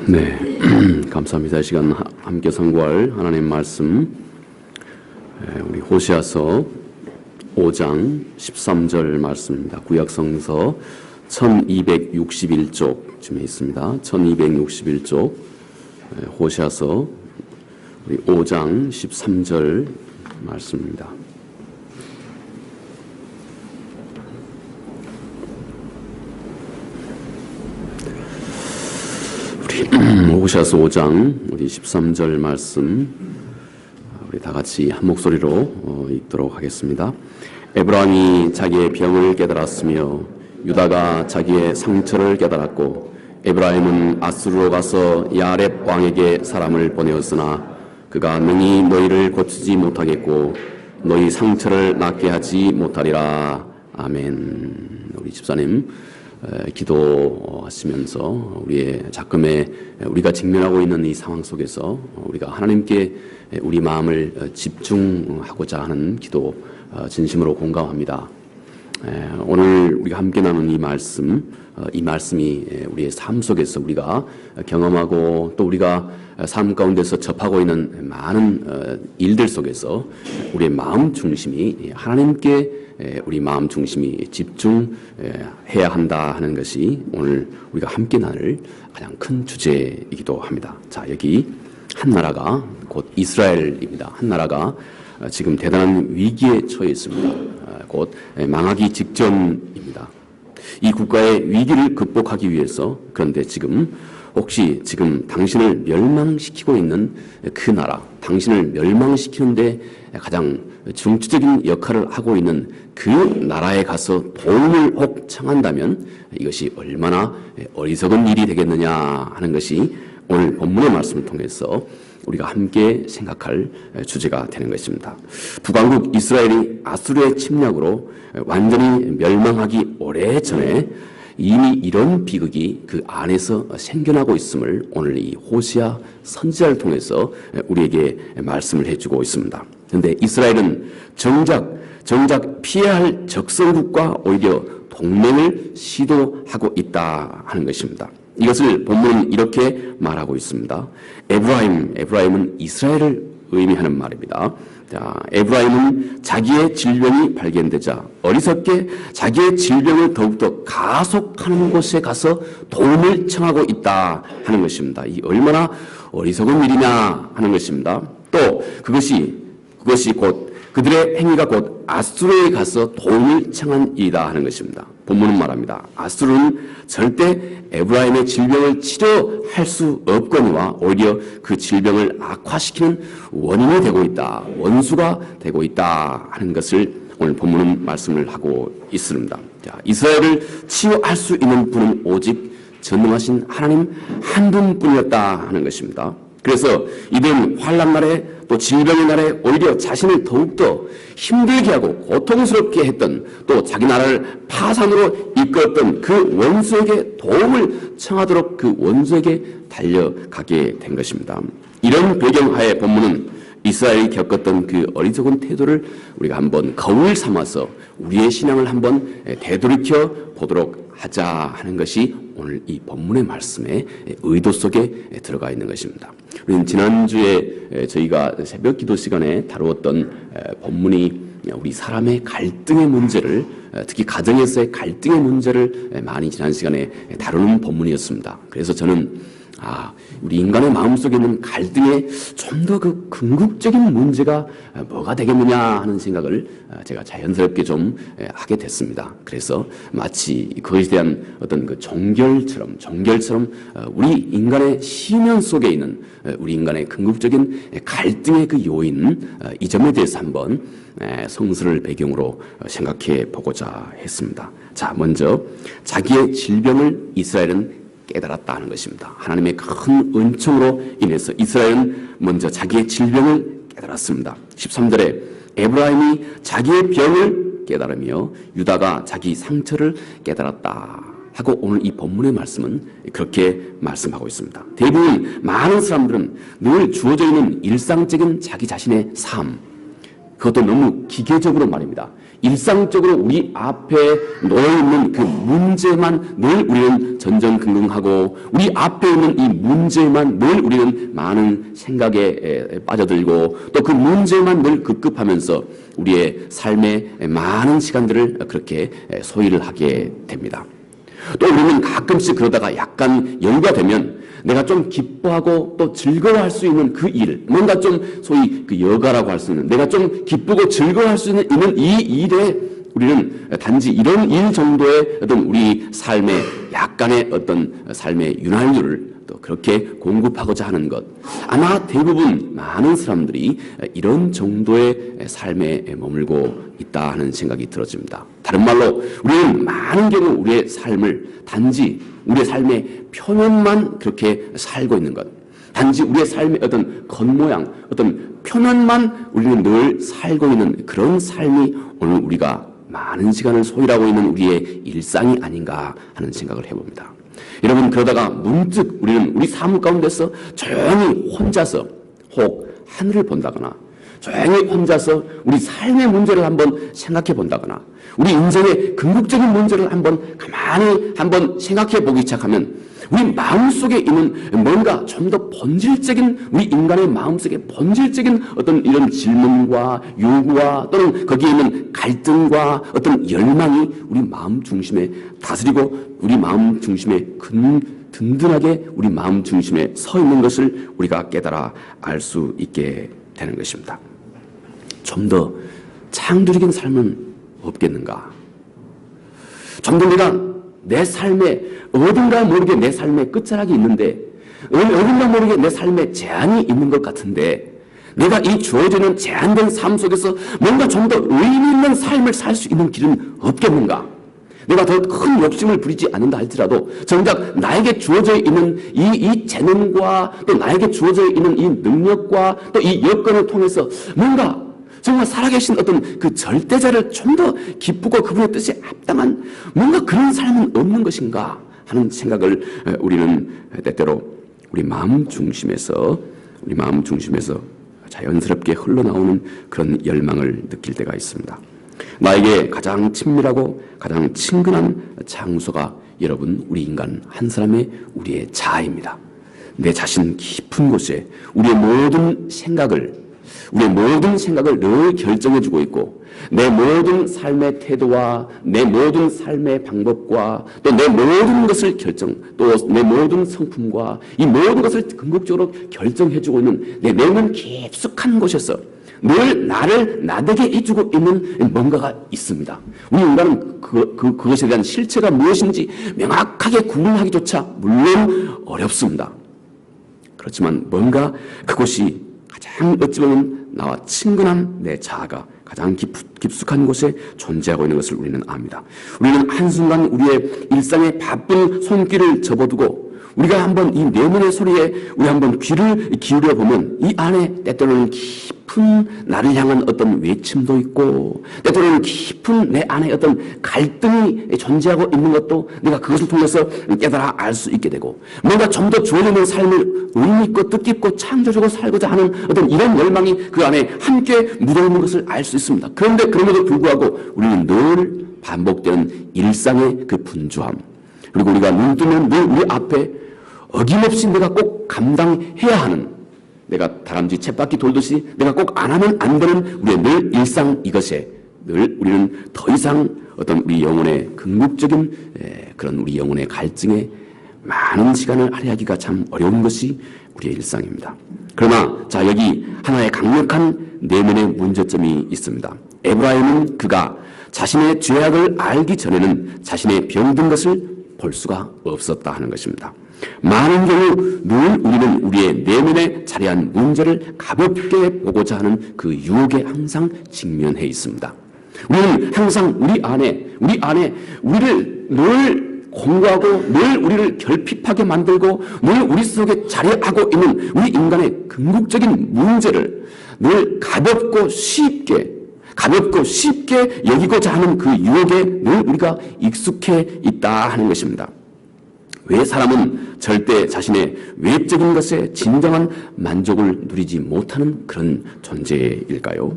네, 감사합니다. 이 시간 함께 상고할 하나님 말씀, 우리 호시아서 5장 13절 말씀입니다. 구약성서 1261쪽쯤에 있습니다. 1261쪽 호시아서 우리 5장 13절 말씀입니다. 호시아서 5장 우리 13절 말씀 우리 다 같이 한 목소리로 읽도록 하겠습니다. 에브라임이 자기의 병을 깨달았으며 유다가 자기의 상처를 깨달았고 에브라임은 아수르로 가서 야렙 왕에게 사람을 보내었으나 그가 능히 너희를 고치지 못하겠고 너희 상처를 낫게 하지 못하리라. 아멘. 우리 집사님 기도하시면서 우리의 작금에 우리가 직면하고 있는 이 상황 속에서 우리가 하나님께 우리 마음을 집중하고자 하는 기도 진심으로 공감합니다. 오늘 우리가 함께 나눈 이 말씀이 우리의 삶 속에서 우리가 경험하고 또 우리가 삶 가운데서 접하고 있는 많은 일들 속에서 우리의 마음 중심이 하나님께 우리 마음 중심이 집중해야 한다 하는 것이 오늘 우리가 함께 나눌 가장 큰 주제이기도 합니다. 자, 여기 한 나라가 곧 이스라엘입니다. 한 나라가 지금 대단한 위기에 처해 있습니다. 곧 망하기 직전입니다. 이 국가의 위기를 극복하기 위해서 그런데 혹시 지금 당신을 멸망시키고 있는 그 나라, 당신을 멸망시키는데 가장 중추적인 역할을 하고 있는 그 나라에 가서 도움을 혹 청한다면 이것이 얼마나 어리석은 일이 되겠느냐 하는 것이 오늘 본문의 말씀을 통해서 우리가 함께 생각할 주제가 되는 것입니다. 북왕국 이스라엘이 아수르의 침략으로 완전히 멸망하기 오래전에 이미 이런 비극이 그 안에서 생겨나고 있음을 오늘 이 호시아 선지자를 통해서 우리에게 말씀을 해주고 있습니다. 그런데 이스라엘은 정작 피해야 할 적성국과 오히려 동맹을 시도하고 있다 하는 것입니다. 이것을 본문은 이렇게 말하고 있습니다. 에브라임은 이스라엘을 의미하는 말입니다. 자, 에브라임은 자기의 질병이 발견되자 어리석게 자기의 질병을 더욱더 가속하는 곳에 가서 도움을 청하고 있다 하는 것입니다. 이 얼마나 어리석은 일이냐 하는 것입니다. 또 그것이 곧 그들의 행위가 곧 아수르에 가서 도움을 청한 일이다 하는 것입니다. 본문은 말합니다. 아수르는 절대 에브라임의 질병을 치료할 수 없거니와 오히려 그 질병을 악화시키는 원인이 되고 있다, 원수가 되고 있다 하는 것을 오늘 본문은 말씀을 하고 있습니다. 자, 이스라엘을 치유할 수 있는 분은 오직 전능하신 하나님 한 분뿐이었다 하는 것입니다. 그래서 이들은 환난 날에 또 질병의 날에 오히려 자신을 더욱더 힘들게 하고 고통스럽게 했던 또 자기 나라를 파산으로 이끌었던 그 원수에게 도움을 청하도록 그 원수에게 달려가게 된 것입니다. 이런 배경하에 본문은 이스라엘이 겪었던 그 어리석은 태도를 우리가 한번 거울 삼아서 우리의 신앙을 한번 되돌이켜 보도록 하자 하는 것이 오늘 이 본문의 말씀의 의도 속에 들어가 있는 것입니다. 우리는 지난주에 저희가 새벽 기도 시간에 다루었던 본문이 우리 사람의 갈등의 문제를, 특히 가정에서의 갈등의 문제를 많이 지난 시간에 다루는 본문이었습니다. 그래서 저는 우리 인간의 마음속에 있는 갈등에 좀 더 그 궁극적인 문제가 뭐가 되겠느냐 하는 생각을 제가 자연스럽게 좀 하게 됐습니다. 그래서 마치 그것에 대한 어떤 그 종결처럼 우리 인간의 심연 속에 있는 우리 인간의 궁극적인 갈등의 그 요인, 이 점에 대해서 한번 성서를 배경으로 생각해 보고자 했습니다. 자, 먼저 자기의 질병을 이스라엘은 깨달았다 하는 것입니다. 하나님의 큰 은총으로 인해서 이스라엘은 먼저 자기의 질병을 깨달았습니다. 13절에 에브라임이 자기의 병을 깨달으며 유다가 자기 상처를 깨달았다 하고 오늘 이 본문의 말씀은 그렇게 말씀하고 있습니다. 대부분 많은 사람들은 늘 주어져 있는 일상적인 자기 자신의 삶, 그것도 너무 기계적으로 말입니다. 일상적으로 우리 앞에 놓여있는 그 문제만 늘 우리는 전전긍긍하고 우리 앞에 있는 이 문제만 늘 우리는 많은 생각에 빠져들고 또 그 문제만 늘 급급하면서 우리의 삶의 많은 시간들을 그렇게 소위를 하게 됩니다. 또 우리는 가끔씩 그러다가 약간 여유가 되면 내가 좀 기뻐하고 또 즐거워할 수 있는 그 일, 뭔가 좀 소위 그 여가라고 할 수 있는 내가 좀 기쁘고 즐거워할 수 있는 이 일에 우리는 단지 이런 일 정도의 어떤 우리 삶의 약간의 어떤 삶의 윤활유를 또 그렇게 공급하고자 하는 것. 아마 대부분 많은 사람들이 이런 정도의 삶에 머물고 있다 하는 생각이 들어집니다. 다른 말로 우리는 많은 경우 우리의 삶을 단지 우리의 삶의 표면만 그렇게 살고 있는 것. 단지 우리의 삶의 어떤 겉모양, 어떤 표면만 우리는 늘 살고 있는 그런 삶이 오늘 우리가 많은 시간을 소일하고 있는 우리의 일상이 아닌가 하는 생각을 해봅니다. 여러분, 그러다가 문득 우리는 우리 삶 가운데서 조용히 혼자서 혹 하늘을 본다거나 조용히 혼자서 우리 삶의 문제를 한번 생각해 본다거나 우리 인생의 궁극적인 문제를 가만히 한번 생각해 보기 시작하면 우리 마음속에 있는 뭔가 좀 더 본질적인 우리 인간의 마음속에 본질적인 어떤 이런 질문과 요구와 또는 거기에 있는 갈등과 어떤 열망이 우리 마음 중심에 다스리고 우리 마음 중심에 든든하게 우리 마음 중심에 서 있는 것을 우리가 깨달아 알 수 있게 되는 것입니다. 좀 더 창조적인 삶은 없겠는가? 좀 더 내가 내 삶에 어딘가 모르게 내 삶의 끝자락이 있는데 어딘가 모르게 내 삶에 제한이 있는 것 같은데 내가 이 주어지는 제한된 삶 속에서 뭔가 좀 더 의미 있는 삶을 살 수 있는 길은 없겠는가? 내가 더 큰 욕심을 부리지 않는다 할지라도 정작 나에게 주어져 있는 이 재능과 또 나에게 주어져 있는 이 능력과 또 이 여건을 통해서 뭔가 정말 살아계신 어떤 그 절대자를 좀 더 기쁘고 그분의 뜻에 합당한 뭔가 그런 삶은 없는 것인가 하는 생각을 우리는 때때로 우리 마음 중심에서 자연스럽게 흘러나오는 그런 열망을 느낄 때가 있습니다. 나에게 가장 친밀하고 가장 친근한 장소가 여러분 우리 인간 한 사람의 우리의 자아입니다. 내 자신 깊은 곳에 우리의 모든 생각을 늘 결정해주고 있고 내 모든 삶의 태도와 내 모든 삶의 방법과 또 내 모든 것을 또 내 모든 성품과 이 모든 것을 궁극적으로 결정해주고 있는 내 내면 깊숙한 곳에서 늘 나를 나되게 해주고 있는 뭔가가 있습니다. 우리 인간은 그것에 대한 실체가 무엇인지 명확하게 구분하기조차 물론 어렵습니다. 그렇지만 뭔가 그곳이 가장 어찌 보면 나와 친근한 내 자아가 가장 깊숙한 곳에 존재하고 있는 것을 우리는 압니다. 우리는 한순간 우리의 일상의 바쁜 손길을 접어두고 우리가 한번 이 내면의 소리에 우리 한번 귀를 기울여 보면 이 안에 때때로는 깊은 나를 향한 어떤 외침도 있고 때때로는 깊은 내 안에 어떤 갈등이 존재하고 있는 것도 내가 그것을 통해서 깨달아 알 수 있게 되고 뭔가 좀 더 주어지는 삶을 의미 있고 뜻깊고 창조적으로 살고자 하는 어떤 이런 열망이 그 안에 함께 묻어있는 것을 알 수 있습니다. 그런데 그럼에도 불구하고 우리는 늘 반복되는 일상의 그 분주함 그리고 우리가 눈 뜨면 늘 우리 앞에 어김없이 내가 꼭 감당해야 하는 내가 다람쥐 쳇바퀴 돌듯이 내가 꼭 안 하면 안 되는 우리의 늘 일상 이것에 늘 우리는 더 이상 어떤 우리 영혼의 궁극적인 그런 우리 영혼의 갈증에 많은 시간을 할애하기가 참 어려운 것이 우리의 일상입니다. 그러나 자 여기 하나의 강력한 내면의 문제점이 있습니다. 에브라임은 그가 자신의 죄악을 알기 전에는 자신의 병든 것을 볼 수가 없었다 하는 것입니다. 많은 경우 늘 우리는 우리의 내면에 자리한 문제를 가볍게 보고자 하는 그 유혹에 항상 직면해 있습니다. 우리는 항상 우리 안에 우리를 늘 공고하고 늘 우리를 결핍하게 만들고 늘 우리 속에 자리하고 있는 우리 인간의 궁극적인 문제를 늘 가볍고 쉽게 여기고자 하는 그 유혹에 늘 우리가 익숙해 있다 하는 것입니다. 왜 사람은 절대 자신의 외적인 것에 진정한 만족을 누리지 못하는 그런 존재일까요?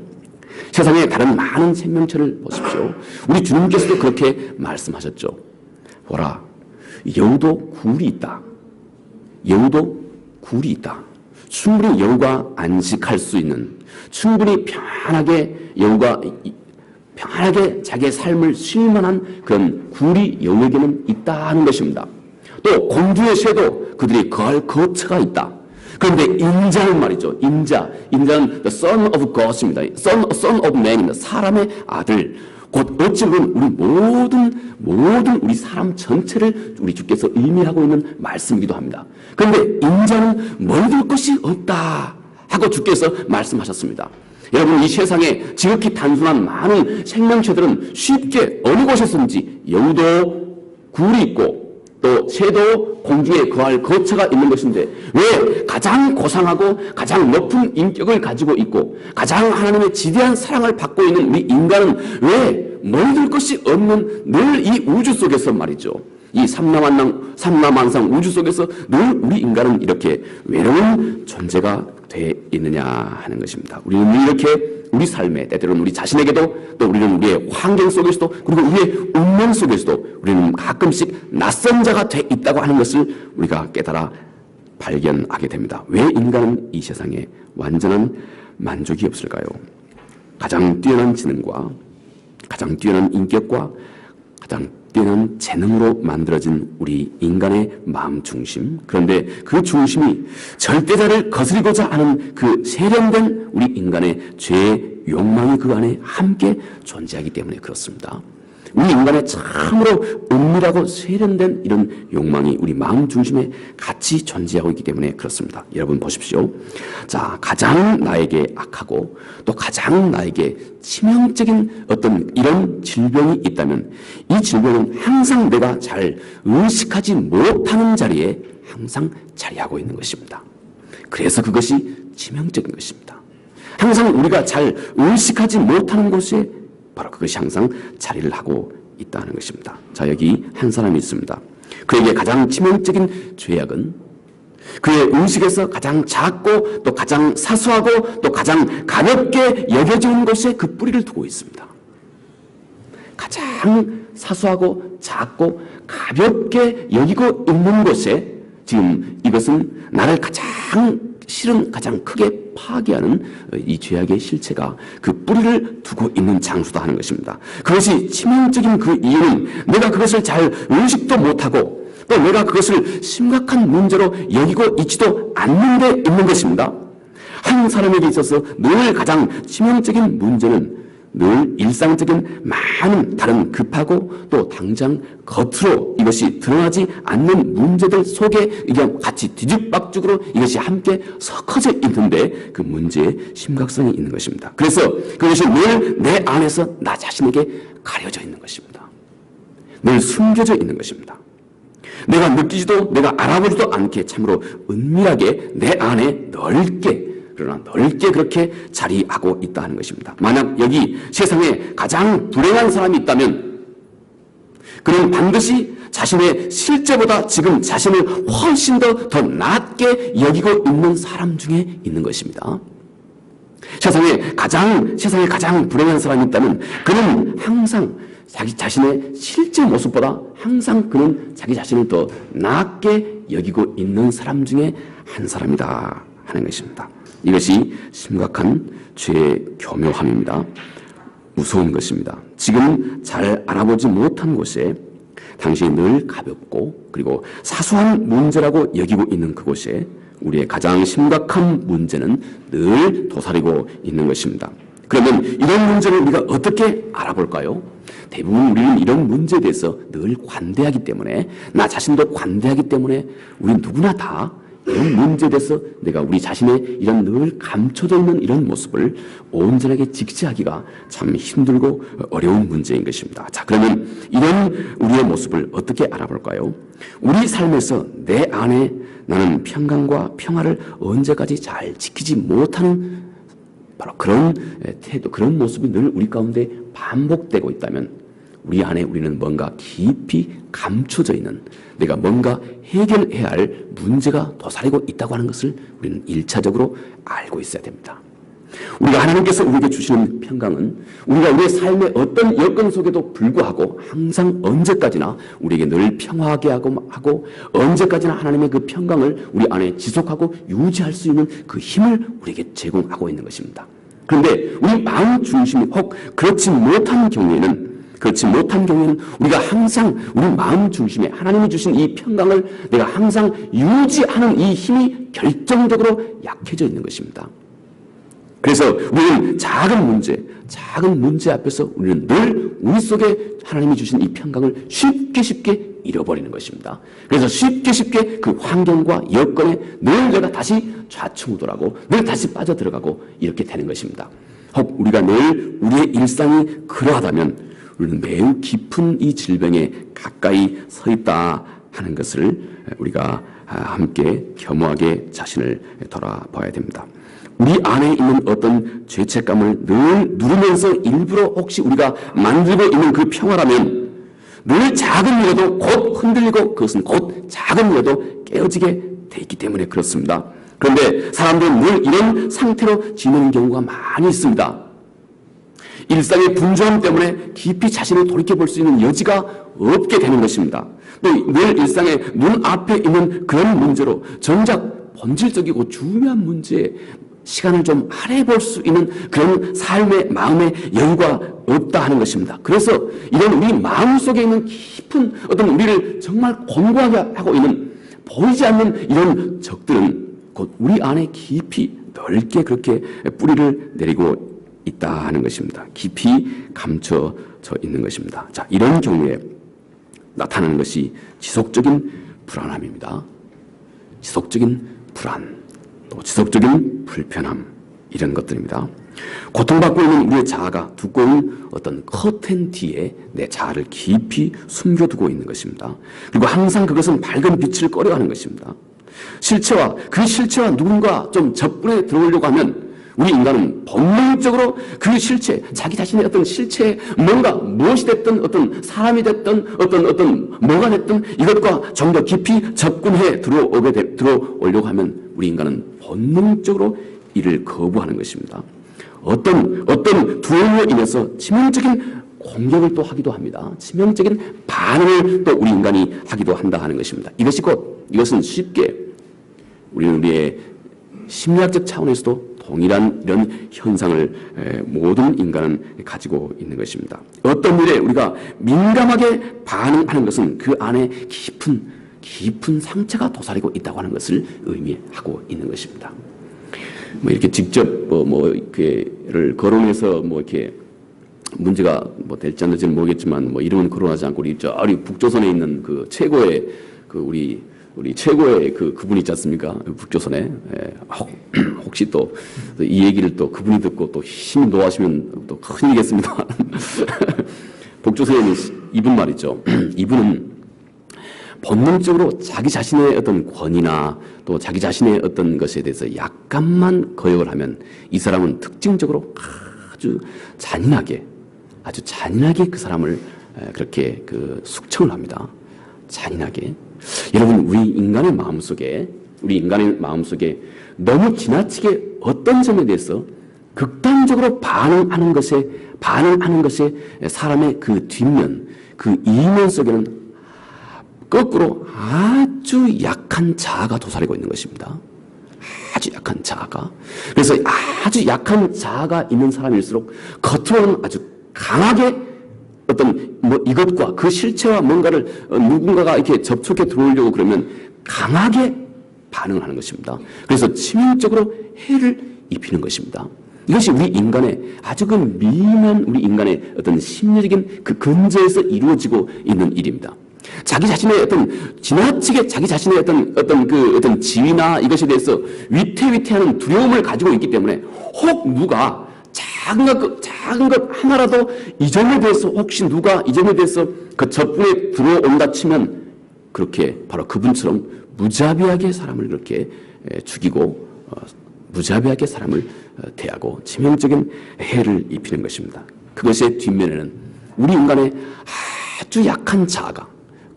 세상에 다른 많은 생명체를 보십시오. 우리 주님께서도 그렇게 말씀하셨죠. 보라, 여우도 굴이 있다. 여우도 굴이 있다. 충분히 여우가 안식할 수 있는, 충분히 편안하게 여우가 편안하게 자기의 삶을 쉴 만한 그런 굴이 여우에게는 있다는 것입니다. 또 공중의 새도 그들이 거할 거처가 있다. 그런데 인자는 말이죠. 인자는 the son of God입니다. son of man입니다. 사람의 아들. 곧 어찌 보면 우리 모든 우리 사람 전체를 우리 주께서 의미하고 있는 말씀이기도 합니다. 그런데 인자는 멀을 것이 없다 하고 주께서 말씀하셨습니다. 여러분, 이 세상에 지극히 단순한 많은 생명체들은 쉽게 어느 곳에서든지 여우도 굴이 있고 또 새도 공중에 거할 거처가 있는 것인데 왜 가장 고상하고 가장 높은 인격을 가지고 있고 가장 하나님의 지대한 사랑을 받고 있는 우리 인간은 왜 멀을 것이 없는 늘 이 우주 속에서 말이죠. 이 삼라만상 우주 속에서 늘 우리 인간은 이렇게 외로운 존재가 돼 있느냐 하는 것입니다. 우리는 늘 이렇게 우리 삶에 때때로는 우리 자신에게도 또 우리는 우리의 환경 속에서도 그리고 우리의 운명 속에서도 우리는 가끔씩 낯선 자가 돼 있다고 하는 것을 우리가 깨달아 발견하게 됩니다. 왜 인간은 이 세상에 완전한 만족이 없을까요? 가장 뛰어난 지능과 가장 뛰어난 인격과 가장 뛰어난 재능으로 만들어진 우리 인간의 마음 중심, 그런데 그 중심이 절대자를 거스리고자 하는 그 세련된 우리 인간의 죄의 욕망이 그 안에 함께 존재하기 때문에 그렇습니다. 우리 인간의 참으로 은밀하고 세련된 이런 욕망이 우리 마음 중심에 같이 존재하고 있기 때문에 그렇습니다. 여러분 보십시오. 자, 가장 나에게 악하고 또 가장 나에게 치명적인 어떤 이런 질병이 있다면 이 질병은 항상 내가 잘 의식하지 못하는 자리에 항상 자리하고 있는 것입니다. 그래서 그것이 치명적인 것입니다. 항상 우리가 잘 의식하지 못하는 곳에 바로 그것이 항상 자리를 하고 있다는 것입니다. 자, 여기 한 사람이 있습니다. 그에게 가장 치명적인 죄악은 그의 의식에서 가장 작고 또 가장 사소하고 또 가장 가볍게 여겨지는 곳에 그 뿌리를 두고 있습니다. 가장 사소하고 작고 가볍게 여기고 있는 곳에 지금 이것은 나를 가장 실은 가장 크게 파괴하는 이 죄악의 실체가 그 뿌리를 두고 있는 장소다 하는 것입니다. 그것이 치명적인 그 이유는 내가 그것을 잘 의식도 못하고 또 내가 그것을 심각한 문제로 여기고 있지도 않는 데 있는 것입니다. 한 사람에게 있어서 늘 가장 치명적인 문제는 늘 일상적인 많은 다른 급하고 또 당장 겉으로 이것이 드러나지 않는 문제들 속에 이게 같이 뒤죽박죽으로 이것이 함께 섞어져 있는데 그 문제의 심각성이 있는 것입니다. 그래서 그것이 늘 내 안에서 나 자신에게 가려져 있는 것입니다. 늘 숨겨져 있는 것입니다. 내가 느끼지도 내가 알아보지도 않게 참으로 은밀하게 내 안에 넓게 그러나 넓게 그렇게 자리하고 있다는 것입니다. 만약 여기 세상에 가장 불행한 사람이 있다면 그는 반드시 자신의 실제보다 지금 자신을 훨씬 더 낮게 여기고 있는 사람 중에 있는 것입니다. 세상에 가장 불행한 사람이 있다면 그는 항상 자기 자신의 실제 모습보다 항상 그는 자기 자신을 더 낮게 여기고 있는 사람 중에 한 사람이다 하는 것입니다. 이것이 심각한 죄의 교묘함입니다. 무서운 것입니다. 지금 잘 알아보지 못한 곳에 당신이 늘 가볍고 그리고 사소한 문제라고 여기고 있는 그곳에 우리의 가장 심각한 문제는 늘 도사리고 있는 것입니다. 그러면 이런 문제를 우리가 어떻게 알아볼까요? 대부분 우리는 이런 문제에 대해서 늘 관대하기 때문에 나 자신도 관대하기 때문에 우리 누구나 다 이런 문제에 대해서 내가 우리 자신의 이런 늘 감춰져 있는 이런 모습을 온전하게 직시하기가 참 힘들고 어려운 문제인 것입니다. 자, 그러면 이런 우리의 모습을 어떻게 알아볼까요? 우리 삶에서 내 안에 나는 평강과 평화를 언제까지 잘 지키지 못하는 바로 그런 태도, 그런 모습이 늘 우리 가운데 반복되고 있다면 우리 안에 우리는 뭔가 깊이 감춰져 있는 내가 뭔가 해결해야 할 문제가 도사리고 있다고 하는 것을 우리는 1차적으로 알고 있어야 됩니다. 우리가 하나님께서 우리에게 주시는 평강은 우리가 우리의 삶의 어떤 여건 속에도 불구하고 항상 언제까지나 우리에게 늘 평화하게 하고 언제까지나 하나님의 그 평강을 우리 안에 지속하고 유지할 수 있는 그 힘을 우리에게 제공하고 있는 것입니다. 그런데 우리 마음 중심이 혹 그렇지 못한 경우에는 우리가 항상 우리 마음 중심에 하나님이 주신 이 평강을 내가 항상 유지하는 이 힘이 결정적으로 약해져 있는 것입니다. 그래서 우리는 작은 문제 앞에서 우리는 늘 우리 속에 하나님이 주신 이 평강을 쉽게 잃어버리는 것입니다. 그래서 쉽게 그 환경과 여건에 늘 내가 다시 좌충우돌하고 늘 다시 빠져들어가고 이렇게 되는 것입니다. 혹 우리가 늘 우리의 일상이 그러하다면 우리는 매우 깊은 이 질병에 가까이 서 있다 하는 것을 우리가 함께 겸허하게 자신을 돌아봐야 됩니다. 우리 안에 있는 어떤 죄책감을 늘 누르면서 일부러 혹시 우리가 만들고 있는 그 평화라면 늘 작은 일에도 곧 흔들리고 그것은 곧 작은 일에도 깨어지게 돼 있기 때문에 그렇습니다. 그런데 사람들은 늘 이런 상태로 지내는 경우가 많이 있습니다. 일상의 분주함 때문에 깊이 자신을 돌이켜볼 수 있는 여지가 없게 되는 것입니다. 또 늘 일상의 눈앞에 있는 그런 문제로 정작 본질적이고 중요한 문제에 시간을 좀 할애해볼 수 있는 그런 삶의 마음의 여유가 없다 하는 것입니다. 그래서 이런 우리 마음속에 있는 깊은 어떤 우리를 정말 권고하게 하고 있는 보이지 않는 이런 적들은 곧 우리 안에 깊이 넓게 그렇게 뿌리를 내리고 있다 하는 것입니다. 깊이 감춰져 있는 것입니다. 자, 이런 경우에 나타나는 것이 지속적인 불안함입니다. 지속적인 불안, 또 지속적인 불편함, 이런 것들입니다. 고통받고 있는 우리의 자아가 두꺼운 어떤 커튼 뒤에 내 자아를 깊이 숨겨두고 있는 것입니다. 그리고 항상 그것은 밝은 빛을 꺼려하는 것입니다. 그 실체와 누군가 좀 접근해 들어오려고 하면 우리 인간은 본능적으로 그 실체, 자기 자신의 어떤 실체에 뭔가 무엇이 됐든 어떤 사람이 됐든 어떤 뭐가 됐든 이것과 좀 더 깊이 접근해 들어오려고 하면 우리 인간은 본능적으로 이를 거부하는 것입니다. 어떤 두려움으로 인해서 치명적인 공격을 또 하기도 합니다. 치명적인 반응을 또 우리 인간이 하기도 한다 하는 것입니다. 이것은 쉽게 우리의 심리학적 차원에서도 동일한 이런 현상을 모든 인간은 가지고 있는 것입니다. 어떤 일에 우리가 민감하게 반응하는 것은 그 안에 깊은 상처가 도사리고 있다고 하는 것을 의미하고 있는 것입니다. 이렇게 직접 예를 거론해서 이렇게 문제가 될지 안 될지는 모르겠지만 이름은 거론하지 않고 우리 북조선에 있는 그 최고의 우리 최고의 그분이 있지 않습니까? 북조선에. 혹시 또 이 얘기를 또 그분이 듣고 또 힘이 노하시면 또 큰일이겠습니다. 북조선에 있는 이분 말이죠. 이분은 본능적으로 자기 자신의 어떤 권위나 또 자기 자신의 어떤 것에 대해서 약간만 거역을 하면 이 사람은 특징적으로 아주 잔인하게 그 사람을 그렇게 숙청을 합니다. 잔인하게. 여러분, 우리 인간의 마음속에 너무 지나치게 어떤 점에 대해서 극단적으로 반응하는 것에 사람의 그 뒷면, 그 이면 속에는 거꾸로 아주 약한 자아가 도사리고 있는 것입니다. 아주 약한 자아가. 그래서 아주 약한 자아가 있는 사람일수록 겉으로는 아주 강하게 이것과 그 실체와 뭔가를 누군가가 이렇게 접촉해 들어오려고 그러면 강하게 반응을 하는 것입니다. 그래서 치명적으로 해를 입히는 것입니다. 이것이 우리 인간의 아주 미미한 우리 인간의 어떤 심리적인 그 근저에서 이루어지고 있는 일입니다. 자기 자신의 지나치게 자기 자신의 어떤 지위나 이것에 대해서 위태위태하는 두려움을 가지고 있기 때문에 혹 누가 작은 것 하나라도 이 점에 대해서 혹시 누가 이 점에 대해서 그 접근에 들어온다 치면 그렇게 바로 그분처럼 무자비하게 사람을 그렇게 죽이고 무자비하게 사람을 대하고 치명적인 해를 입히는 것입니다. 그것의 뒷면에는 우리 인간의 아주 약한 자아가,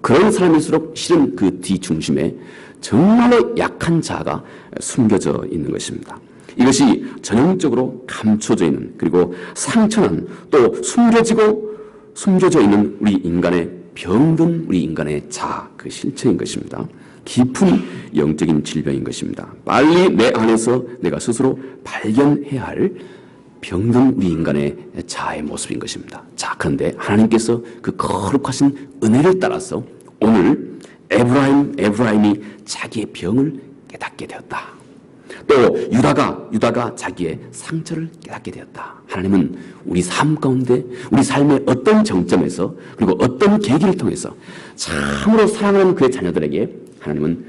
그런 사람일수록 실은 그 뒤중심에 정말로 약한 자아가 숨겨져 있는 것입니다. 이것이 전형적으로 감춰져 있는, 그리고 상처난, 또 숨겨져 있는 우리 인간의 병든 우리 인간의 그 실체인 것입니다. 깊은 영적인 질병인 것입니다. 빨리 내 안에서 내가 스스로 발견해야 할 병든 우리 인간의 자아의 모습인 것입니다. 자, 그런데 하나님께서 그 거룩하신 은혜를 따라서 오늘 에브라임이 자기의 병을 깨닫게 되었다. 또 유다가 자기의 상처를 깨닫게 되었다. 하나님은 우리 삶 가운데, 우리 삶의 어떤 정점에서, 그리고 어떤 계기를 통해서 참으로 사랑하는 그의 자녀들에게 하나님은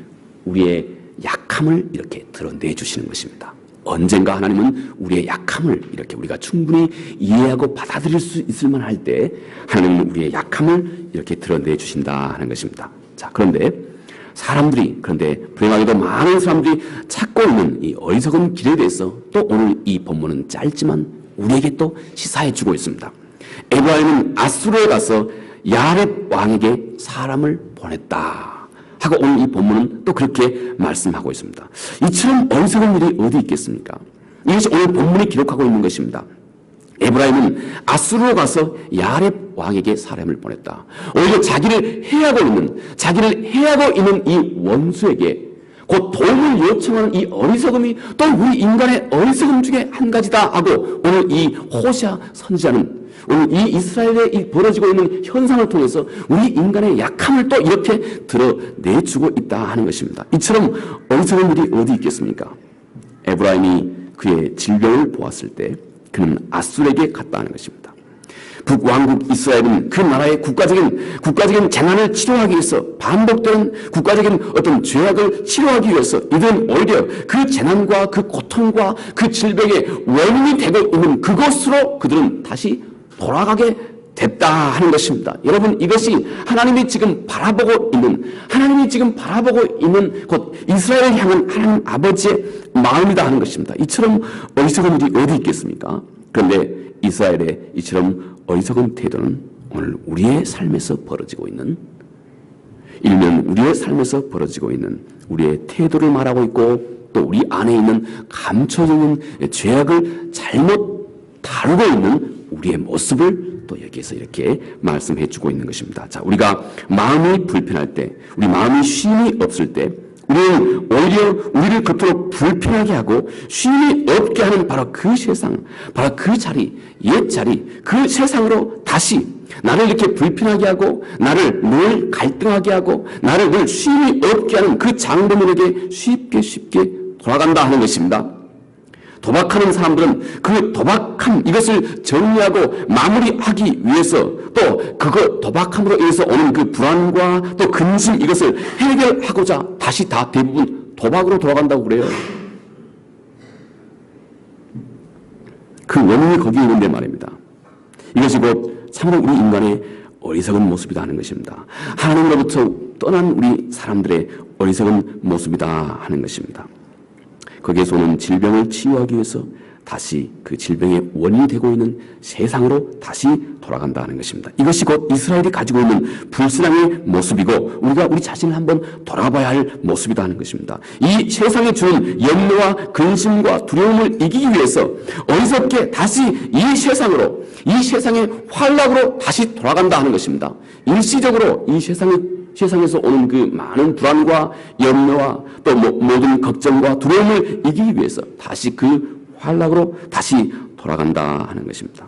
우리의 약함을 이렇게 드러내주시는 것입니다. 언젠가 하나님은 우리의 약함을 이렇게 우리가 충분히 이해하고 받아들일 수 있을 만할 때 하나님은 우리의 약함을 이렇게 드러내주신다 하는 것입니다. 자, 그런데 불행하게도 많은 사람들이 찾고 있는 이 어리석은 길에 대해서 또 오늘 이 본문은 짧지만 우리에게 또 시사해주고 있습니다. 에브라임은 아수르에 가서 야렙 왕에게 사람을 보냈다 하고 오늘 이 본문은 또 그렇게 말씀하고 있습니다. 이처럼 어리석은 일이 어디 있겠습니까? 이것이 오늘 본문이 기록하고 있는 것입니다. 에브라임은 아수르로 가서 야렙 왕에게 사람을 보냈다. 오히려 자기를 해하고 있는 이 원수에게 곧 도움을 요청하는 이 어리석음이 또 우리 인간의 어리석음 중에 한 가지다 하고 오늘 이 호시아 선지자는 오늘 이 이스라엘에 이 벌어지고 있는 현상을 통해서 우리 인간의 약함을 또 이렇게 드러내주고 있다 하는 것입니다. 이처럼 어리석은 일이 어디 있겠습니까? 에브라임이 그의 질병을 보았을 때 그는 아수르에게 갔다 하는 것입니다. 북왕국 이스라엘은 그 나라의 국가적인 재난을 치료하기 위해서, 반복되는 국가적인 어떤 죄악을 치료하기 위해서 이들은 오히려 그 재난과 그 고통과 그 질병의 원인이 되고 있는 그것으로 그들은 다시 돌아가게 됐다 하는 것입니다. 여러분, 이것이 하나님이 지금 바라보고 있는 곧 이스라엘을 향한 하나님 아버지의 마음이다 하는 것입니다. 이처럼 어리석은 일이 어디 있겠습니까? 그런데 이스라엘의 이처럼 어리석은 태도는 오늘 우리의 삶에서 벌어지고 있는, 일면 우리의 삶에서 벌어지고 있는 우리의 태도를 말하고 있고 또 우리 안에 있는 감춰져 있는 죄악을 잘못 다루고 있는 우리의 모습을 또 여기에서 이렇게 말씀해 주고 있는 것입니다. 자, 우리가 마음이 불편할 때, 우리 마음이 쉼이 없을 때 우리는 오히려 우리를 그토록 불편하게 하고 쉼이 없게 하는 바로 그 세상, 바로 그 자리, 옛 자리, 그 세상으로 다시 나를 이렇게 불편하게 하고 나를 늘 갈등하게 하고 나를 늘 쉼이 없게 하는 그 장본인에게 쉽게 돌아간다 하는 것입니다. 도박하는 사람들은 그 도박함, 이것을 정리하고 마무리하기 위해서 또 그거 도박함으로 인해서 오는 그 불안과 또 근심, 이것을 해결하고자 다시 다 대부분 도박으로 돌아간다고 그래요. 그 원인이 거기에 있는데 말입니다. 이것이 곧 참으로 우리 인간의 어리석은 모습이다 하는 것입니다. 하나님으로부터 떠난 우리 사람들의 어리석은 모습이다 하는 것입니다. 거기에서 오는 질병을 치유하기 위해서 다시 그 질병의 원인이 되고 있는 세상으로 다시 돌아간다는 것입니다. 이것이 곧 이스라엘이 가지고 있는 불신앙의 모습이고 우리가 우리 자신을 한번 돌아봐야 할 모습이다 하는 것입니다. 이 세상에 주는 염려와 근심과 두려움을 이기기 위해서 어리석게 다시 이 세상의 환락으로 다시 돌아간다 하는 것입니다. 일시적으로 이 세상에서 오는 그 많은 불안과 염려와 또 모든 걱정과 두려움을 이기기 위해서 다시 그 환락으로 다시 돌아간다 하는 것입니다.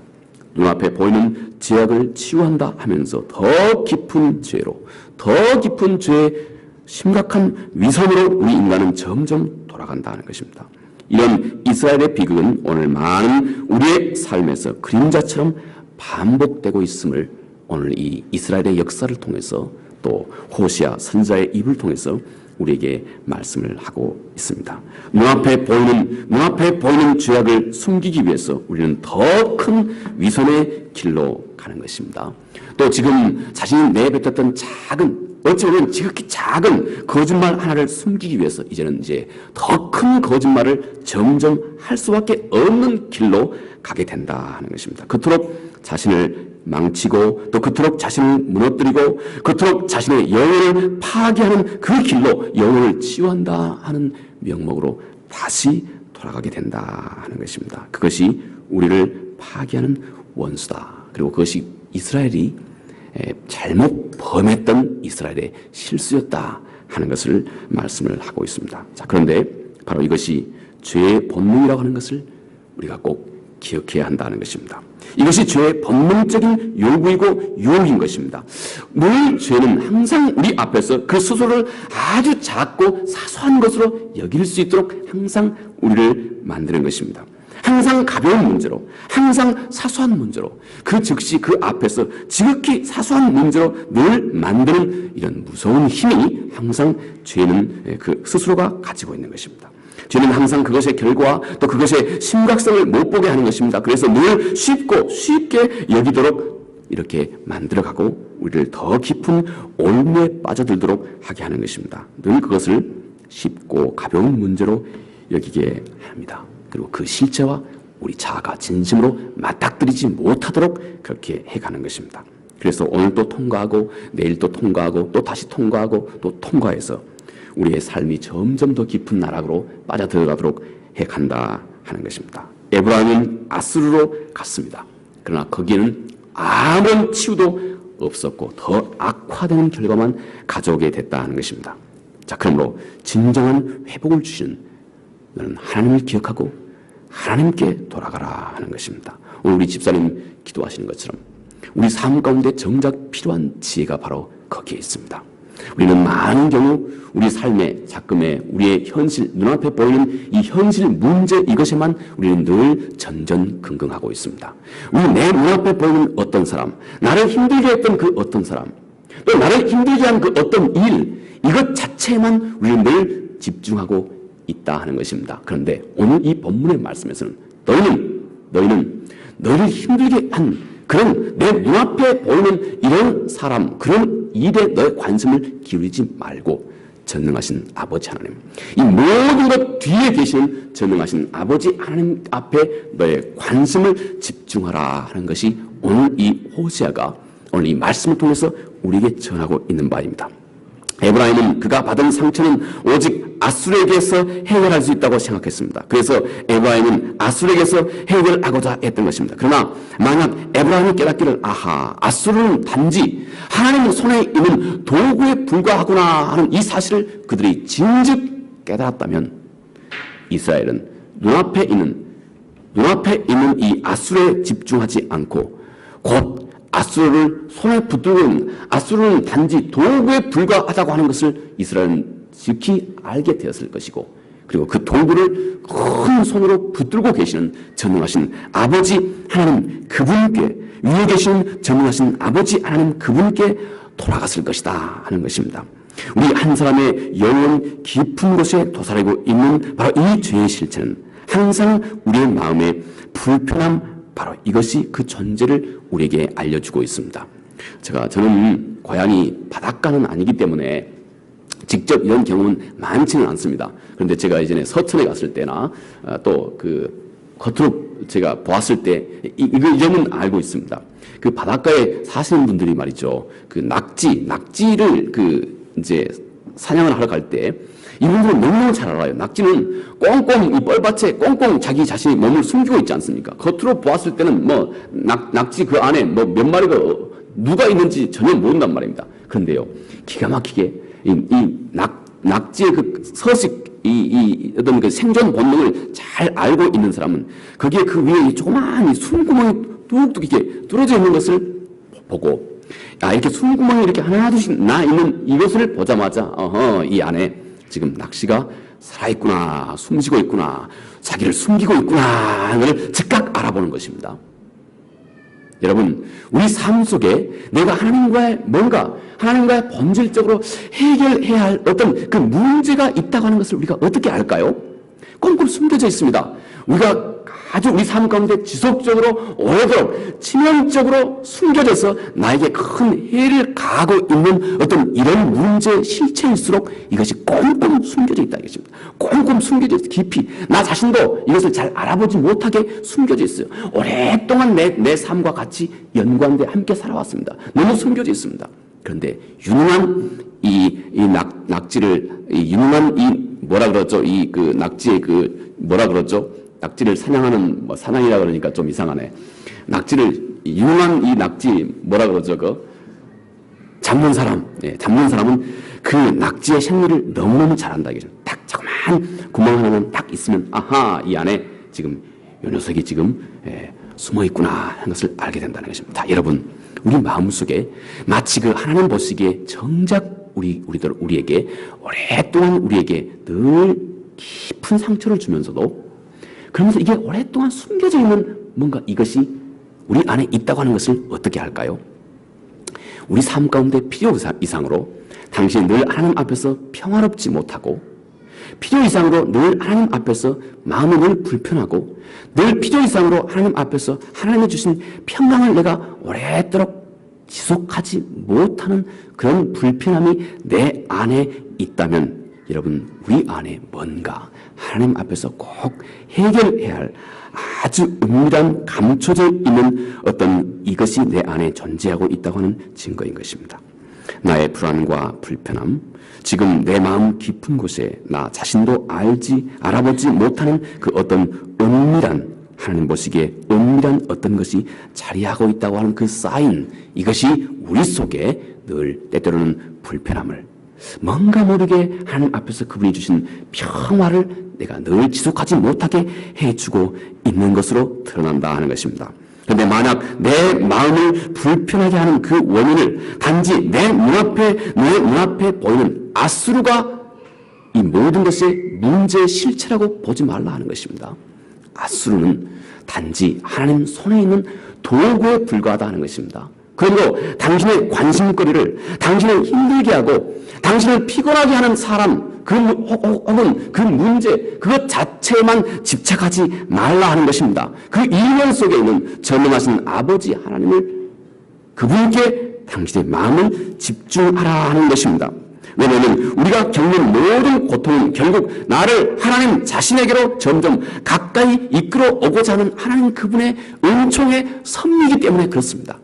눈앞에 보이는 죄악을 치유한다 하면서 더 깊은 죄의 심각한 위선으로 우리 인간은 점점 돌아간다 하는 것입니다. 이런 이스라엘의 비극은 오늘 많은 우리의 삶에서 그림자처럼 반복되고 있음을 오늘 이 이스라엘의 역사를 통해서 또 호시아 선지자의 입을 통해서 우리에게 말씀을 하고 있습니다. 눈앞에 보이는 죄악을 숨기기 위해서 우리는 더 큰 위선의 길로 가는 것입니다. 또 지금 자신이 내뱉었던 어찌 보면 지극히 작은 거짓말 하나를 숨기기 위해서 이제는 더 큰 거짓말을 점점 할 수밖에 없는 길로 가게 된다 하는 것입니다. 그토록 자신을 망치고 또 그토록 자신을 무너뜨리고 그토록 자신의 영혼을 파괴하는 그 길로 영혼을 치유한다 하는 명목으로 다시 돌아가게 된다 하는 것입니다. 그것이 우리를 파괴하는 원수다. 그리고 그것이 이스라엘이 잘못 범했던 이스라엘의 실수였다 하는 것을 말씀을 하고 있습니다. 자, 그런데 바로 이것이 죄의 본능이라고 하는 것을 우리가 꼭 기억해야 한다는 것입니다. 이것이 죄의 본능적인 요구이고 유혹인 것입니다. 늘 죄는 항상 우리 앞에서 그 스스로를 아주 작고 사소한 것으로 여길 수 있도록 항상 우리를 만드는 것입니다. 항상 가벼운 문제로, 항상 사소한 문제로, 그 즉시 그 앞에서 지극히 사소한 문제로 늘 만드는 이런 무서운 힘이 항상 죄는 그 스스로가 가지고 있는 것입니다. 죄는 항상 그것의 결과 또 그것의 심각성을 못 보게 하는 것입니다. 그래서 늘 쉽게 여기도록 이렇게 만들어가고 우리를 더 깊은 올무에 빠져들도록 하게 하는 것입니다. 늘 그것을 쉽고 가벼운 문제로 여기게 합니다. 그리고 그 실체와 우리 자아가 진심으로 맞닥뜨리지 못하도록 그렇게 해가는 것입니다. 그래서 오늘 또 통과하고 내일 또 통과하고 또 다시 통과하고 또 통과해서 우리의 삶이 점점 더 깊은 나락으로 빠져들어가도록 해간다 하는 것입니다. 에브라임은 아수르로 갔습니다. 그러나 거기에는 아무런 치유도 없었고 더 악화되는 결과만 가져오게 됐다 하는 것입니다. 자, 그러므로 진정한 회복을 주시는 너는 하나님을 기억하고 하나님께 돌아가라 하는 것입니다. 오늘 우리 집사님 기도하시는 것처럼 우리 삶 가운데 정작 필요한 지혜가 바로 거기에 있습니다. 우리는 많은 경우 우리 삶의 작금에 우리의 현실, 눈앞에 보이는 이 현실 문제 이것에만 우리는 늘 전전긍긍하고 있습니다. 우리 내 눈앞에 보이는 어떤 사람, 나를 힘들게 했던 그 어떤 사람, 또 나를 힘들게 한 그 어떤 일, 이것 자체에만 우리는 늘 집중하고 있다 하는 것입니다. 그런데 오늘 이 본문의 말씀에서는 너희는 너희를 힘들게 한 그런 내 눈앞에 보이는 이런 사람, 그런 일에 너의 관심을 기울이지 말고 전능하신 아버지 하나님, 이 모든 것 뒤에 계시는 전능하신 아버지 하나님 앞에 너의 관심을 집중하라 하는 것이 오늘 이 호세아가 오늘 이 말씀을 통해서 우리에게 전하고 있는 바입니다. 에브라임은 그가 받은 상처는 오직 아수르에게서 해결할 수 있다고 생각했습니다. 그래서 에브라임은 아수르에게서 해결하고자 했던 것입니다. 그러나 만약 에브라임이 깨닫기를 아수르는 단지 하나님의 손에 있는 도구에 불과하구나 하는 이 사실을 그들이 진즉 깨달았다면 이스라엘은 눈앞에 있는 이 아수르에 집중하지 않고 곧 아수르를 손에 붙들고 있는 아수르는 단지 도구에 불과하다고 하는 것을 이스라엘은 지극히 알게 되었을 것이고, 그리고 그 도구를 큰 손으로 붙들고 계시는 전능하신 아버지 하나님 그분께, 위에 계신 전능하신 아버지 하나님 그분께 돌아갔을 것이다 하는 것입니다. 우리 한 사람의 영혼 깊은 곳에 도사리고 있는 바로 이 죄의 실체는 항상 우리의 마음에 불편함, 바로 이것이 그 존재를 우리에게 알려주고 있습니다. 저는 고향이 바닷가는 아니기 때문에 직접 이런 경험은 많지는 않습니다. 그런데 제가 예전에 서천에 갔을 때나 또 그 겉으로 제가 보았을 때 이 점은 알고 있습니다. 그 바닷가에 사시는 분들이 말이죠. 그 낙지를 이제 사냥을 하러 갈 때 이분들은 너무너무 잘 알아요. 낙지는 꽁꽁 이 뻘밭에 꽁꽁 자기 자신이 몸을 숨기고 있지 않습니까? 겉으로 보았을 때는 낙지 그 안에 몇 마리가 누가 있는지 전혀 모른단 말입니다. 그런데요, 기가 막히게 낙지의 그 서식 어떤 그 생존 본능을 잘 알고 있는 사람은 거기에 그 위에 조그마한 숨구멍이 뚝뚝 이렇게 뚫어져 있는 것을 보고, 이렇게 숨구멍이 이렇게 하나둘씩 나 있는 이것을 보자마자 이 안에 지금 낚시가 살아있구나, 숨쉬고 있구나, 자기를 숨기고 있구나 하는 즉각 알아보는 것입니다. 여러분, 우리 삶 속에 내가 하나님과의 본질적으로 해결해야 할 어떤 그 문제가 있다고 하는 것을 우리가 어떻게 알까요? 꽁꽁 숨겨져 있습니다. 우리가 아주 우리 삶 가운데 지속적으로 오래도록 치명적으로 숨겨져서 나에게 큰 해를 가하고 있는 어떤 이런 문제의 실체일수록 이것이 꽁꽁 숨겨져 있다 이것입니다. 꽁꽁 숨겨져 있어. 깊이 나 자신도 이것을 잘 알아보지 못하게 숨겨져 있어요. 오랫동안 내 삶과 같이 연관돼 함께 살아왔습니다. 너무 숨겨져 있습니다. 그런데 유능한 낙지를 유능한 뭐라 그러죠? 낙지의 뭐라 그러죠? 낙지를 사냥하는 사냥이라 그러니까 좀 이상하네. 유능한 낙지 뭐라 그러죠? 잡는 사람. 잡는 사람은 그 낙지의 생리를 너무너무 잘한다 이거죠. 딱 자그마한 구멍 하나만 딱 있으면 아하, 이 안에 지금 이 녀석이 지금 숨어 있구나 하는 것을 알게 된다는 것입니다. 여러분, 우리 마음속에 마치 그 하나님 보시기에 정작 우리에게 오랫동안 우리에게 늘 깊은 상처를 주면서도, 그러면서 이게 오랫동안 숨겨져 있는 뭔가 이것이 우리 안에 있다고 하는 것을 어떻게 할까요? 우리 삶 가운데 필요 이상으로 당신이 늘 하나님 앞에서 평화롭지 못하고, 필요 이상으로 늘 하나님 앞에서 마음이 늘 불편하고, 늘 필요 이상으로 하나님 앞에서 하나님이 주신 평강을 내가 오랫도록 지속하지 못하는 그런 불편함이 내 안에 있다면, 여러분, 우리 안에 뭔가 하나님 앞에서 꼭 해결해야 할 아주 은밀한 감춰져 있는 어떤 이것이 내 안에 존재하고 있다고 하는 증거인 것입니다. 나의 불안과 불편함, 지금 내 마음 깊은 곳에 나 자신도 알아보지 못하는 그 어떤 은밀한, 하나님 보시기에 은밀한 어떤 것이 자리하고 있다고 하는 그 사인, 이것이 우리 속에 늘 때때로는 불편함을, 뭔가 모르게 하나님 앞에서 그분이 주신 평화를 내가 늘 지속하지 못하게 해주고 있는 것으로 드러난다 하는 것입니다. 그런데 만약 내 마음을 불편하게 하는 그 원인을 단지 내 눈앞에 보이는 아수르가 이 모든 것의 문제의 실체라고 보지 말라 하는 것입니다. 아수르는 단지 하나님 손에 있는 도구에 불과하다 하는 것입니다. 그리고 당신의 관심거리를, 당신을 힘들게 하고 당신을 피곤하게 하는 사람, 혹은 그 문제, 그것 자체에만 집착하지 말라 하는 것입니다. 그 이면 속에 있는 전능하신 아버지 하나님을, 그분께 당신의 마음을 집중하라 하는 것입니다. 왜냐하면 우리가 겪는 모든 고통은 결국 나를 하나님 자신에게로 점점 가까이 이끌어 오고자 하는 하나님 그분의 은총의 섭리이기 때문에 그렇습니다.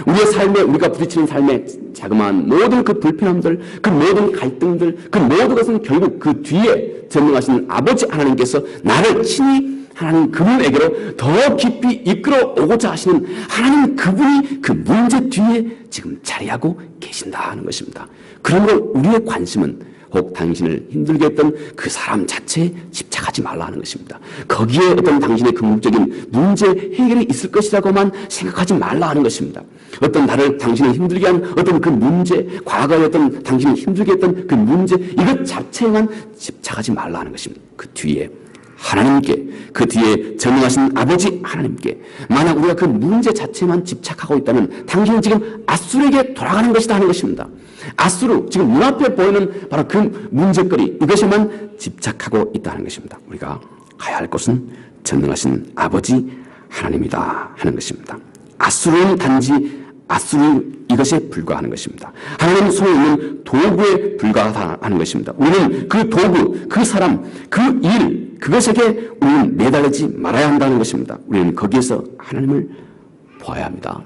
우리의 삶에, 우리가 부딪히는 삶에 자그마한 모든 그 불편함들, 그 모든 갈등들, 그 모든 것은 결국 그 뒤에 전능하신 아버지 하나님께서 나를 친히 하나님 그분에게로 더 깊이 이끌어 오고자 하시는 하나님 그분이 그 문제 뒤에 지금 자리하고 계신다 하는 것입니다. 그러므로 우리의 관심은 혹 당신을 힘들게 했던 그 사람 자체에 집착하지 말라 하는 것입니다. 거기에 어떤 당신의 궁극적인 문제 해결이 있을 것이라고만 생각하지 말라 하는 것입니다. 어떤 당신을 힘들게 한 어떤 그 문제, 과거에 어떤 당신을 힘들게 했던 그 문제, 이것 자체에만 집착하지 말라 하는 것입니다. 그 뒤에 하나님께, 그 뒤에 전능하신 아버지 하나님께, 만약 우리가 그 문제 자체만 집착하고 있다면 당신은 지금 아수르에게 돌아가는 것이다 하는 것입니다. 아수르, 지금 눈앞에 보이는 바로 그 문제거리, 이것에만 집착하고 있다는 것입니다. 우리가 가야 할 곳은 전능하신 아버지 하나님이다 하는 것입니다. 아수르는 단지 아수르 이것에 불과하는 것입니다. 하나님 손에 있는 도구에 불과하다 하는 것입니다. 우리는 그 도구, 그 사람, 그 일, 그것에게 우리는 매달리지 말아야 한다는 것입니다. 우리는 거기에서 하나님을 보아야 합니다.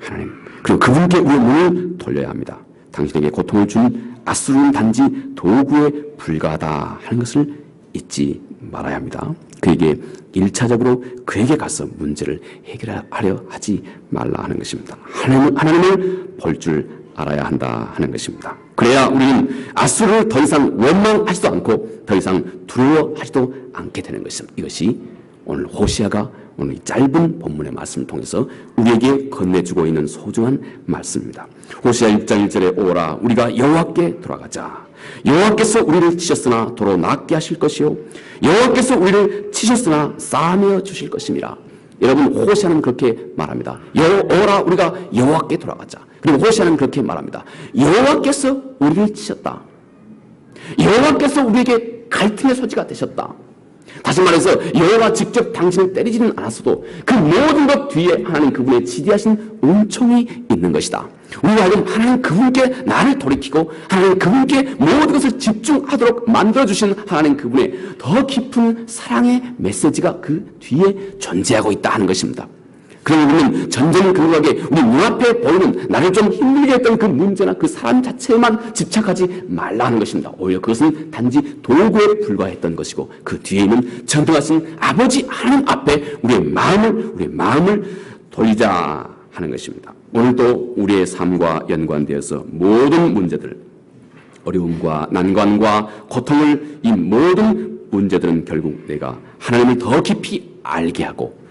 하나님, 그리고 그분께 우리의 눈을 돌려야 합니다. 당신에게 고통을 준 아수르는 단지 도구에 불과하다 하는 것을 잊지 말아야 합니다. 그에게 1차적으로 그에게 가서 문제를 해결하려 하지 말라 하는 것입니다. 하나님을 볼 줄 알아야 한다 하는 것입니다. 그래야 우리는 아수르를 더 이상 원망하지도 않고 더 이상 두려워하지도 않게 되는 것입니다. 이것이 오늘 호시아가 오늘 이 짧은 본문의 말씀을 통해서 우리에게 건네주고 있는 소중한 말씀입니다. 호시아 6장 1절에 오라 우리가 여호와께 돌아가자. 여호와께서 우리를 치셨으나 도로 낫게 하실 것이요 여호와께서 우리를 치셨으나 싸매어 주실 것입니다. 여러분, 호시아는 그렇게 말합니다. 오라 우리가 여호와께 돌아가자. 그리고 호시아는 그렇게 말합니다. 여호와께서 우리를 치셨다. 여호와께서 우리에게 갈등의 소지가 되셨다. 다시 말해서 여호와 직접 당신을 때리지는 않았어도 그 모든 것 뒤에 하나님 그분의 지대하신 은총이 있는 것이다. 우리가 하여금 하나님 그분께 나를 돌이키고 하나님 그분께 모든 것을 집중하도록 만들어주신 하나님 그분의 더 깊은 사랑의 메시지가 그 뒤에 존재하고 있다 하는 것입니다. 그러면 전전긍긍하게 우리 눈앞에 보이는 나를 좀 힘들게 했던 그 문제나 그 사람 자체에만 집착하지 말라는 것입니다. 오히려 그것은 단지 도구에 불과했던 것이고 그 뒤에 있는 전능하신 아버지 하나님 앞에 우리의 마음을 돌리자 하는 것입니다. 오늘도 우리의 삶과 연관되어서 모든 문제들, 어려움과 난관과 고통을, 이 모든 문제들은 결국 내가 하나님을 더 깊이 알게 하고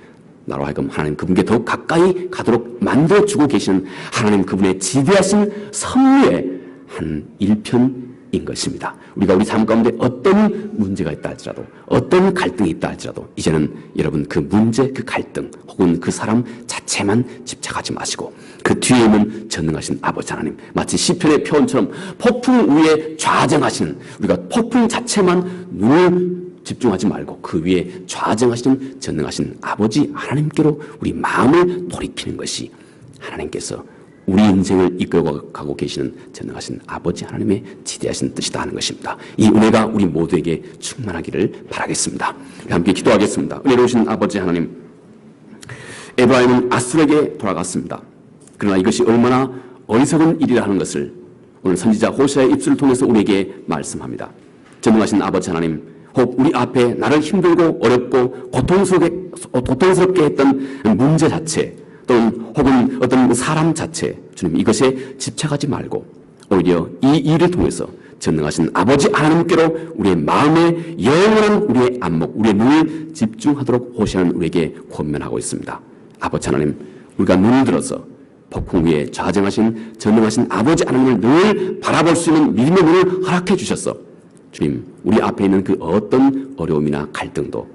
나로 하여금 하나님 그분께 더 가까이 가도록 만들어주고 계시는 하나님 그분의 지대하신 섭리의 한 일편인 것입니다. 우리가 우리 삶 가운데 어떤 문제가 있다 할지라도, 어떤 갈등이 있다 할지라도 이제는 여러분 그 문제, 그 갈등 혹은 그 사람 자체만 집착하지 마시고 그 뒤에 있는 전능하신 아버지 하나님, 마치 시편의 표현처럼 폭풍 위에 좌정하시는, 우리가 폭풍 자체만 눈을 집중하지 말고 그 위에 좌정하시는 전능하신 아버지 하나님께로 우리 마음을 돌이키는 것이 하나님께서 우리 인생을 이끌어가고 계시는 전능하신 아버지 하나님의 지대하신 뜻이다 하는 것입니다. 이 은혜가 우리 모두에게 충만하기를 바라겠습니다. 함께 기도하겠습니다. 은혜로우신 아버지 하나님, 에브라임은 아수르에게 돌아갔습니다. 그러나 이것이 얼마나 어리석은 일이라 하는 것을 오늘 선지자 호세아의 입술을 통해서 우리에게 말씀합니다. 전능하신 아버지 하나님, 혹 우리 앞에 나를 힘들고 어렵고 고통스럽게 했던 문제 자체 또는 혹은 어떤 사람 자체, 주님 이것에 집착하지 말고 오히려 이 일을 통해서 전능하신 아버지 하나님께로 우리의 마음에 영원한 우리의 안목, 우리의 눈을 집중하도록 호시하는 우리에게 권면하고 있습니다. 아버지 하나님, 우리가 눈을 들어서 폭풍 위에 좌정하신 전능하신 아버지 하나님을 늘 바라볼 수 있는 믿음의 눈을 허락해 주셨어. 주님, 우리 앞에 있는 그 어떤 어려움이나 갈등도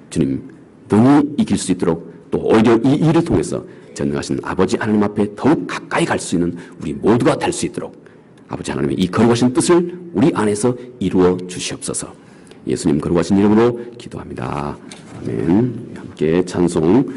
주님 능히 이길 수 있도록 또 오히려 이 일을 통해서 전능하신 아버지 하나님 앞에 더욱 가까이 갈 수 있는 우리 모두가 될 수 있도록 아버지 하나님의 이 거룩하신 뜻을 우리 안에서 이루어 주시옵소서. 예수님 거룩하신 이름으로 기도합니다. 아멘. 함께 찬송.